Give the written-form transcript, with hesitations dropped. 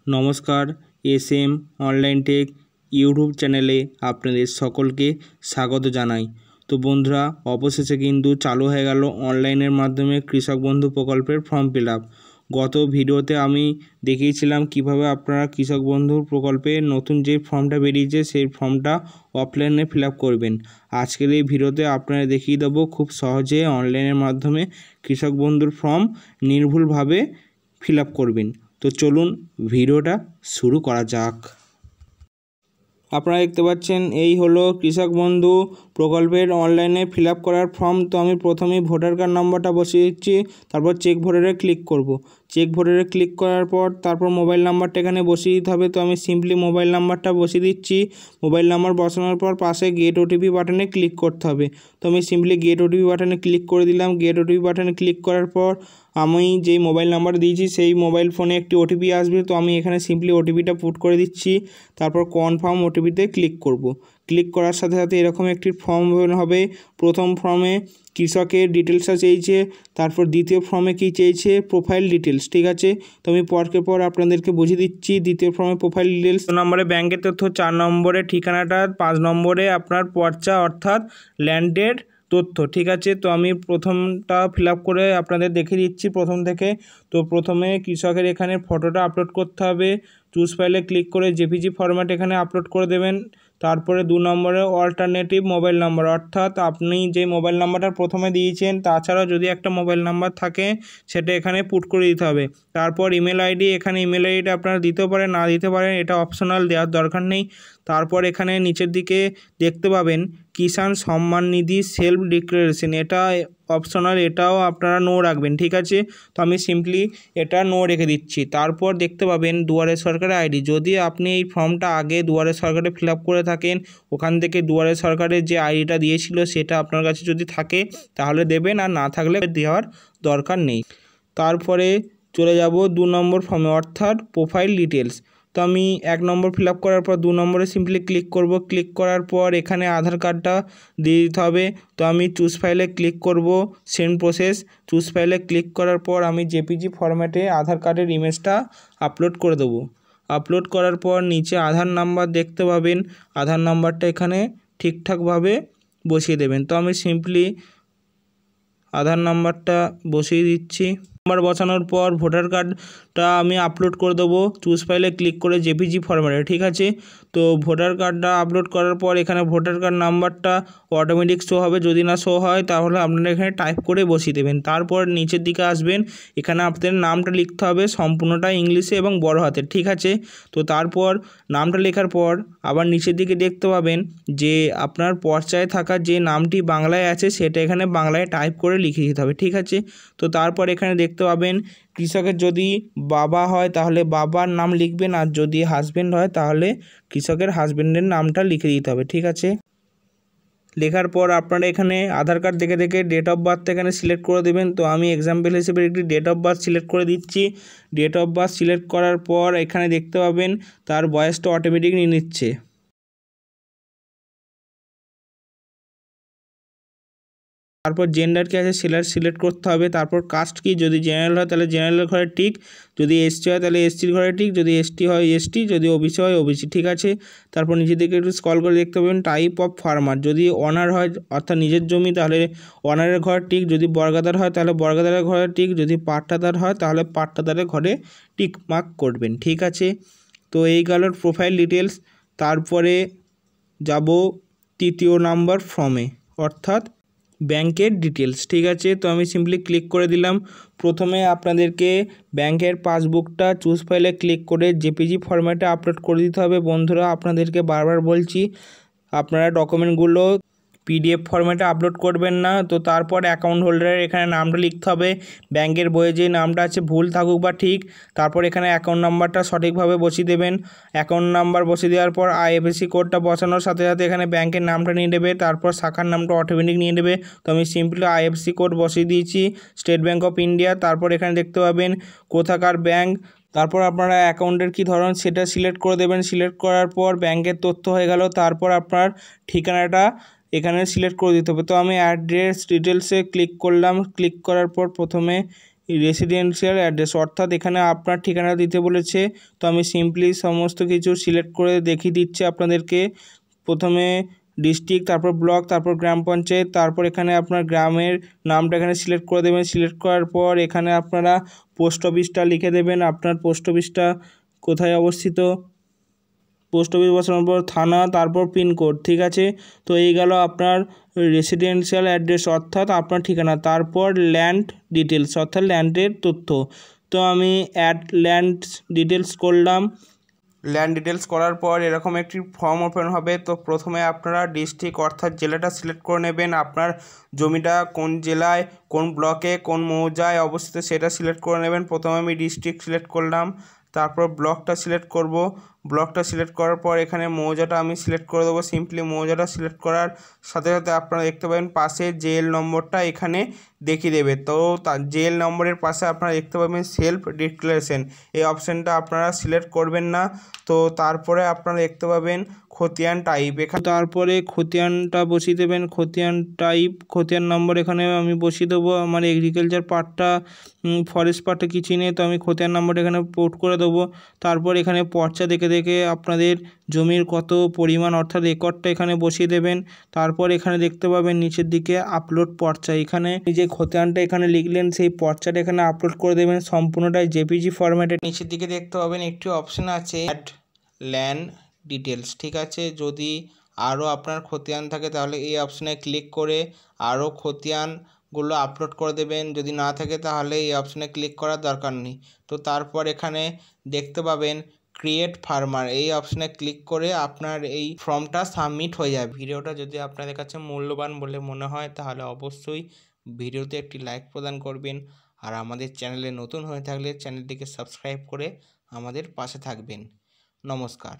নমস্কার, SM online take YouTube চ্যানেলে আপনাদের সকলকে স্বাগত জানাই। তো বন্ধুরা, অবশেষে কিন্তু চালু হয়ে গেল অনলাইনের মাধ্যমে কৃষক বন্ধু প্রকল্পের ফর্ম ফিল আপ। গত ভিডিওতে আমি দেখিয়েছিলাম কিভাবে আপনারা কৃষক বন্ধু প্রকল্পে নতুন যে ফর্মটা বেরিয়েছে সেই ফর্মটা অফলাইনে ফিল আপ করবেন। আজকের এই ভিডিওতে আপনারা দেখিয়ে দেবো খুব সহজে অনলাইনের মাধ্যমে কৃষক বন্ধুর ফর্ম নির্ভুলভাবে ফিল আপ করবেন। তো চলুন ভিডিওটা শুরু করা যাক। আপনারা দেখতে পাচ্ছেন এই হলো কৃষক বন্ধু প্রকল্পের অনলাইনে ফিল আপ করার ফর্ম। তো আমি প্রথমেই ভোটার কার্ড নাম্বারটা বসিয়ে দিচ্ছি, তারপর চেক ভোটারে ক্লিক করব। চেক ভোটারে ক্লিক করার পর তারপর মোবাইল নাম্বারটা এখানে বসিয়ে দিতে হবে। তো আমি সিম্পলি মোবাইল নাম্বারটা বসিয়ে দিচ্ছি। মোবাইল নাম্বার বসানোর পর পাশে গেট ওটিপি বাটনে ক্লিক করতে হবে। তো আমি সিম্পলি গেট ওটিপি বাটনে ক্লিক করে দিলাম। গেট ওটিপি বাটনে ক্লিক করার পর আমি যেই মোবাইল নাম্বার দিয়েছি সেই মোবাইল ফোনে একটি ওটিপি আসবে। তো আমি এখানে সিম্পলি ওটিপিটা পুট করে দিচ্ছি, তারপর কনফার্ম ওটিপিতে ক্লিক করব। ক্লিক করার সাথে সাথে এরকম একটি ফর্ম হবে। প্রথম ফর্মে কৃষকের ডিটেলসটা চেয়েছে, তারপর দ্বিতীয় ফর্মে কি চেয়েছে, প্রোফাইল ডিটেলস। ঠিক আছে, তো আমি পরকে পর আপনাদেরকে বুঝিয়ে দিচ্ছি। দ্বিতীয় ফর্মে প্রোফাইল ডিটেলস, 2 নম্বরে ব্যাংকের তথ্য, 4 নম্বরে ঠিকানাটা, 5 নম্বরে আপনার পর্চা অর্থাৎ ল্যান্ডের তথ্য। ঠিক আছে, তো আমি প্রথমটা ফিল আপ করে আপনাদের দেখিয়ে দিচ্ছি প্রথম থেকে। তো প্রথমে কৃষকের এখানে ফটোটা আপলোড করতে হবে। চুজ ফাইলে ক্লিক করে জেপিজি ফরম্যাট এখানে আপলোড করে দেবেন। তারপরে 2 নম্বরে অল্টারনেটিভ মোবাইল নাম্বার, অর্থাৎ আপনি যে মোবাইল নাম্বারটা প্রথমে দিয়েছেন তাছাড়াও যদি একটা মোবাইল নাম্বার থাকে সেটা এখানে পুট করে দিতে হবে। তারপর ইমেল আইডি, এখানে ইমেল আইডিটা আপনারা দিতেও পারেন না দিতে পারেন, এটা অপশনাল, দেওয়ার দরকার নেই। তারপর এখানে নিচের দিকে দেখতে পাবেন কিষাণ সম্মান নিধি সেলফ ডিক্লারেশন, এটা অপশনাল, এটাও আপনারা নো রাখবেন। ঠিক আছে, তো আমি সিম্পলি এটা নো রেখে দিচ্ছি। তারপর দেখতে পাবেন দুয়ারে সরকারের আইডি, যদি আপনি এই ফর্মটা আগে দুয়ারে সরকারে ফিল আপ করে থাকেন, ওখান থেকে দুয়ারে সরকারের যে আইডিটা দিয়েছিল সেটা আপনার কাছে যদি থাকে তাহলে দেবেন, আর না থাকলে দেওয়ার দরকার নেই। তারপরে চলে যাব 2 নম্বর ফর্মে, অর্থাৎ প্রোফাইল ডিটেলস। তো আমি 1 নম্বর ফিল আপ করার পর 2 নম্বরে সিম্পলি ক্লিক করব। ক্লিক করার পর এখানে আধার কার্ডটা দিয়ে দিতে হবে। তো আমি চুজ ফাইলে ক্লিক করব, সেন্ড প্রসেস। চুজ ফাইলে ক্লিক করার পর আমি জেপিজি ফরম্যাটে আধার কার্ডের ইমেজটা আপলোড করে দেবো। আপলোড করার পর নিচে আধার নাম্বার দেখতে পাবেন, আধার নাম্বারটা এখানে ঠিকঠাকভাবে বসিয়ে দেবেন। তো আমি সিম্পলি আধার নাম্বারটা বসিয়ে দিচ্ছি। নাম্বার বসানোর পর ভোটার কার্ডটা আমি আপলোড করে দেবো চুজ ফাইলে ক্লিক করে জেপিজি ফরম্যাটে। ঠিক আছে, তো ভোটার কার্ডটা আপলোড করার পর এখানে ভোটার কার্ড নাম্বারটা অটোমেটিক শো হবে, যদি না শো হয় তাহলে আপনারা এখানে টাইপ করে বসিয়ে দেবেন। তারপর নিচের দিকে আসবেন, এখানে আপনাদের নামটা লিখতে হবে সম্পূর্ণটা ইংলিশে এবং বড় হাতের। ঠিক আছে, তো তারপর নামটা লেখার পর আবার নিচের দিকে দেখতে পাবেন যে আপনার পর্চায় থাকা যে নামটি বাংলায় আছে সেটা এখানে বাংলায় টাইপ করে লিখে দিতে হবে। ঠিক আছে, তো তারপর এখানে দেখতে পাবেন কৃষকের যদি বাবা হয় তাহলে বাবার নাম লিখবেন, আর যদি হাজব্যান্ড হয় তাহলে কৃষকের হাজব্যান্ডের নামটা লিখে দিতে হবে। ঠিক আছে, লেখার পর আপনারা এখানে আধার কার্ড দেখে দেখে ডেট অফ বার্থ এখানে সিলেক্ট করে দেবেন। তো আমি এক্সাম্পল হিসেবে একটি ডেট অফ বার্থ সিলেক্ট করে দিচ্ছি। ডেট অফ বার্থ সিলেক্ট করার পর এখানে দেখতে পাবেন তার বয়সটা অটোমেটিক নিয়ে নিচ্ছে। তারপর জেন্ডার কি আছে সেটা সিলেক্ট করতে হবে। তারপর কাস্ট কি, যদি জেনারেল হয় তাহলে জেনারেলের ঘরে টিক, যদি এসটি হয় তাহলে এসটির ঘরে টিক, যদি এসটি হয় এসটি, যদি ওবিসি হয় ওবিসি। ঠিক আছে, তারপর নিচের দিকে একটু স্ক্রল করে দেখতে পাবেন টাইপ অফ ফার্মার, যদি অনার হয় অর্থাৎ নিজের জমি তাহলে অনারের ঘরে টিক, যদি বর্গাদার হয় তাহলে বর্গাদারের ঘরে টিক, যদি পাট্টাদার হয় তাহলে পাট্টাদারের ঘরে টিক মার্ক করবেন। ঠিক আছে, তো এই গেল প্রোফাইল ডিটেলস। তারপরে যাব 3 নম্বর ফর্মে, অর্থাৎ ব্যাংকের ডিটেলস। ঠিক আছে, তো আমি সিম্পলি ক্লিক করে দিলাম। প্রথমে আপনাদেরকে ব্যাংকের পাসবুকটা চুজ ফাইলে ক্লিক করে জেপিজি ফরম্যাটে আপলোড করে দিতে হবে। বন্ধুরা, আপনাদেরকে বারবার বলছি আপনারা ডকুমেন্টগুলো পিডিএফ ফরম্যাটে আপলোড করবেন না। তো তারপর অ্যাকাউন্ট হোল্ডারের এখানে নামটা লিখতে হবে, ব্যাংকের বইয়ে যে নামটা আছে ভুল থাকুক বা ঠিক। তারপর এখানে অ্যাকাউন্ট নাম্বারটা সঠিকভাবে বসিয়ে দেবেন। অ্যাকাউন্ট নাম্বার বসিয়ে দেওয়ার পর আইএফএসসি কোডটা বসানোর সাথে সাথে এখানে ব্যাংকের নামটা নিয়ে নেবে, তারপর শাখার নামটা অটোমেটিক নিয়ে নেবে। তো আমি সিম্পলি আইএফএসসি কোড বসিয়ে দিয়েছি, স্টেট ব্যাঙ্ক অফ ইন্ডিয়া। তারপর এখানে দেখতে পাবেন কোথাকার ব্যাংক, তারপর আপনারা অ্যাকাউন্টের কী ধরন সেটা সিলেক্ট করে দেবেন। সিলেক্ট করার পর ব্যাংকের তথ্য হয়ে গেল। তারপর আপনার ঠিকানাটা এখানে সিলেক্ট করে দিতে হবে। তো আমি অ্যাড্রেস ডিটেলসে ক্লিক করলাম। ক্লিক করার পর প্রথমে রেসিডেন্সিয়াল অ্যাড্রেস, অর্থাৎ এখানে আপনার ঠিকানা দিতে বলেছে। তো আমি সিম্পলি সমস্ত কিছু সিলেক্ট করে দেখিয়ে দিচ্ছি আপনাদেরকে। প্রথমে ডিস্ট্রিক্ট, তারপর ব্লক, তারপর গ্রাম পঞ্চায়েত, তারপর এখানে আপনার গ্রামের নামটা এখানে সিলেক্ট করে দেবেন। সিলেক্ট করার পর এখানে আপনারা পোস্ট অফিসটা লিখে দেবেন, আপনার পোস্ট অফিসটা কোথায় অবস্থিত। পোস্ট অফিস বসানোর পর থানা, তারপর পিনকোড, ঠিক আছে। তো এই গেল আপনার রেসিডেন্সিয়াল অ্যাড্রেস অর্থাৎ আপনার ঠিকানা। তারপর ল্যান্ড ডিটেলস অর্থাৎ ল্যান্ডের তথ্য। তো আমি অ্যাড ল্যান্ড ডিটেলস করলাম। ল্যান্ড ডিটেলস করার পর এরকম একটি ফর্ম ওপেন হবে। তো প্রথমে আপনারা ডিস্ট্রিক্ট অর্থাৎ জেলাটা সিলেক্ট করে নেবেন, আপনার জমিটা কোন জেলায়, কোন ব্লকে, কোন মৌজায় অবস্থিত সেটা সিলেক্ট করে নেবেন। প্রথমে আমি ডিস্ট্রিক্ট সিলেক্ট করলাম, তারপর ব্লকটা সিলেক্ট করব। ব্লকটা সিলেক্ট করার পর এখানে মৌজাটা আমি সিলেক্ট করে দেবো। সিম্পলি মৌজাটা সিলেক্ট করার সাথে সাথে আপনারা দেখতে পাবেন পাশে জেএল নম্বরটা এখানে দেখিয়ে দেবে। তো জেএল নম্বরের পাশে আপনারা দেখতে পাবেন সেলফ ডিক্লারেশন, এই অপশানটা আপনারা সিলেক্ট করবেন না। তো তারপরে আপনারা দেখতে পাবেন খতিয়ান টাইপ, এখানে তারপরে খতিয়ানটা বসিয়ে দেবেন। খতিয়ান টাইপ, খতিয়ান নম্বর এখানে আমি বসিয়ে দেবো। আমার এগ্রিকালচার পার্টটা, ফরেস্ট পার্টটা কিছুই নেই, তো আমি খতিয়ান নম্বরটা এখানে পোর্ট করে দেবো। তারপর এখানে পর্চা দেখে দেখে আপনাদের জমির কত পরিমাণ অর্থাৎ রেকর্ডটা এখানে বসিয়ে দেবেন। তারপর এখানে দেখতে পাবেন নিচের দিকে আপলোড পর্চা, এখানে যে খতিয়ানটা এখানে লিখলেন সেই পর্চাটা এখানে আপলোড করে দেবেন সম্পূর্ণটাই জেপিজি ফরম্যাটে। নিচের দিকে দেখতে পাবেন একটি অপশান আছে অ্যাড ল্যান্ড ডিটেলস, ঠিক আছে। যদি আরও আপনার খতিয়ান থাকে তাহলে এই অপশানে ক্লিক করে আরও খতিয়ানগুলো আপলোড করে দেবেন, যদি না থাকে তাহলে এই অপশানে ক্লিক করার দরকার নেই। তো তারপর এখানে দেখতে পাবেন ক্রিয়েট ফার্মার, এই অপশানে ক্লিক করে আপনার এই ফর্মটা সাবমিট হয়ে যাবে। ভিডিওটা যদি আপনাদের কাছে মূল্যবান বলে মনে হয় তাহলে অবশ্যই ভিডিওতে একটি লাইক প্রদান করবেন, আর আমাদের চ্যানেলে নতুন হয়ে থাকলে চ্যানেলটিকে সাবস্ক্রাইব করে আমাদের পাশে থাকবেন। নমস্কার।